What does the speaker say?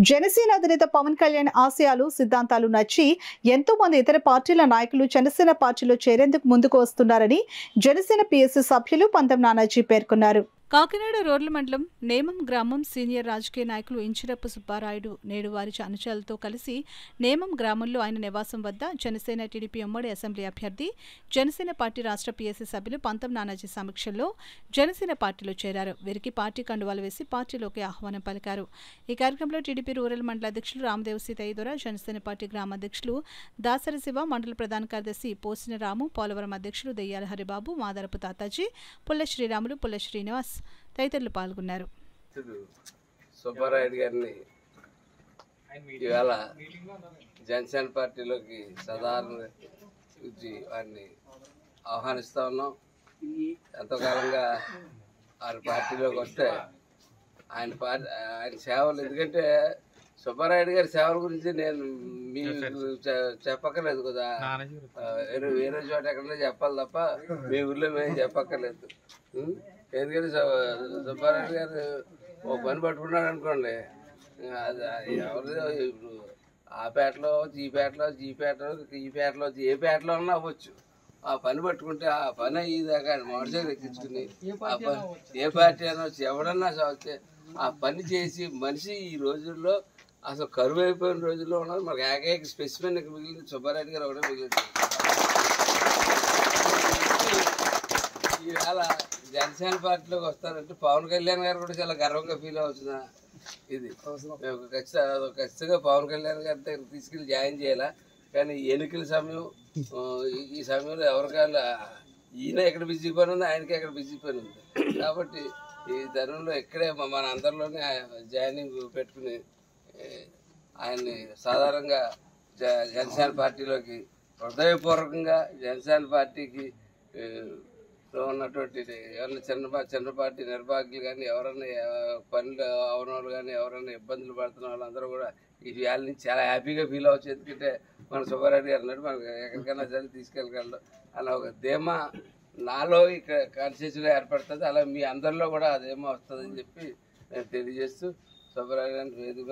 జనసేన అధినేత పవన్ కళ్యాణ్ ఆశయాలు సిద్ధాంతాలు నచ్చి ఎంతో మంది ఇతర పార్టీల నాయకులు జనసేన పార్టీలో చేరేందుకు ముందుకు వస్తున్నారని జనసేన పిఎస్సి సభ్యులు పంతం నానాజీ పేర్కొన్నారు. కాకినాడ రోడ్ల మండలం నేమం గ్రామం సీనియర్ రాజకీయ నాయకులు ఇంచిరప్ప సుబ్బారాయుడు నేడు వారి అనుచరులతో కలిసి నేమం గ్రామంలో ఆయన నివాసం వద్ద జనసేన టీడీపీ ఉమ్మడి అసెంబ్లీ అభ్యర్థి జనసేన పార్టీ రాష్ట్ర పిఎస్సి సభ్యులు పంతం నానాజీ సమక్షంలో జనసేన పార్టీలో చేరారు. వీరికి పార్టీ కండువాలు వేసి పార్టీలోకి ఆహ్వానం పలికారు. ఈ కార్యక్రమంలో టీడీపీ రూరల్ మండల అధ్యక్షులు రామదేవసి తైదొర, జనసేన పార్టీ గ్రామ అధ్యక్షులు దాసరి శివ, మండల ప్రధాన కార్యదర్శి పోసిన రాము, పోలవరం అధ్యక్షులు దెయ్యాల హరిబాబు, మాదరపు తాతాజీ, పుల్ల శ్రీరాములు, పుల్ల శ్రీనివాస్ తదితరులు పాల్గొన్నారు. సుబ్బారాయుడు గారిని ఇవాళ జనసేన పార్టీలోకి సాధారణ వారిని ఆహ్వానిస్తా ఉన్నాం. ఎంతో కాలంగా వారి పార్టీలోకి వస్తే ఆయన సేవలు, ఎందుకంటే సుబ్బారాయుడు గారి సేవల గురించి నేను మీకు చెప్పక్కర్లేదు కదా, వేరే చోట ఎక్కడైనా చెప్పాలి తప్ప మీ ఊర్లో మేము చెప్పక్కర్లేదు. ఎందుకంటే సుబ్బారాయుడు గారు ఓ పని పట్టుకున్నాడు అనుకోండి, ఎవరు ఇప్పుడు ఆ పేటలో ఈ పేటలో ఈ పేటలో ఏ పేటలో ఉన్నా అవ్వచ్చు. ఆ పని పట్టుకుంటే ఆ పని అయ్యేదాకా మోటార్సైకిల్ ఎక్కించుకుని ఆ పని ఏ పార్టీ అయినా వచ్చి ఎవడన్నా వచ్చి ఆ పని చేసి మనిషి ఈ రోజుల్లో అసలు కరువు అయిపోయిన రోజుల్లో ఉన్నది. మనకు ఏకైక స్పెసిఫిక్ మిగిలింది సుబ్బారాయుడు గారు ఒకటే మిగిలింది. ఈవేళ జనసేన పార్టీలోకి వస్తారంటే పవన్ కళ్యాణ్ గారు కూడా చాలా గర్వంగా ఫీల్ అవుతున్నా. ఇది మేము ఖచ్చితంగా పవన్ కళ్యాణ్ గారి దగ్గర తీసుకెళ్ళి జాయిన్ చేయాలా. కానీ ఎన్నికల సమయం, ఈ సమయంలో ఎవరికైనా ఈయన ఎక్కడ బిజీ పని ఉంది, ఆయనకి ఎక్కడ బిజీ పని ఉంది. కాబట్టి ఈ తరుణంలో ఇక్కడే మన అందరిలోనే జాయినింగ్ పెట్టుకుని ఆయన్ని సాధారణంగా జనసేన పార్టీలోకి హృదయపూర్వకంగా జనసేన పార్టీకి ఉన్నటువంటి ఎవరైనా చిన్న పార్టీ నిర్వాహకులు కానీ ఎవరైనా పనులు అవన వాళ్ళు కానీ ఎవరైనా ఇబ్బందులు పడుతున్న వాళ్ళందరూ కూడా ఈ వాళ్ళ నుంచి చాలా హ్యాపీగా ఫీల్ అవచ్చు. ఎందుకంటే మన సుబ్బారెడ్డి గారు అన్నట్టు మనకు ఎక్కడికైనా సరే తీసుకెళ్ళగలడు అలా ఒక ధీమా నాలో ఇక్కడ కాన్స్టిట్యూన్సీలో ఏర్పడుతుంది. అలా మీ అందరిలో కూడా ఆ ధీమా వస్తుందని చెప్పి నేను తెలియజేస్తూ సుబ్బారెడ్డి గారిని వేదిక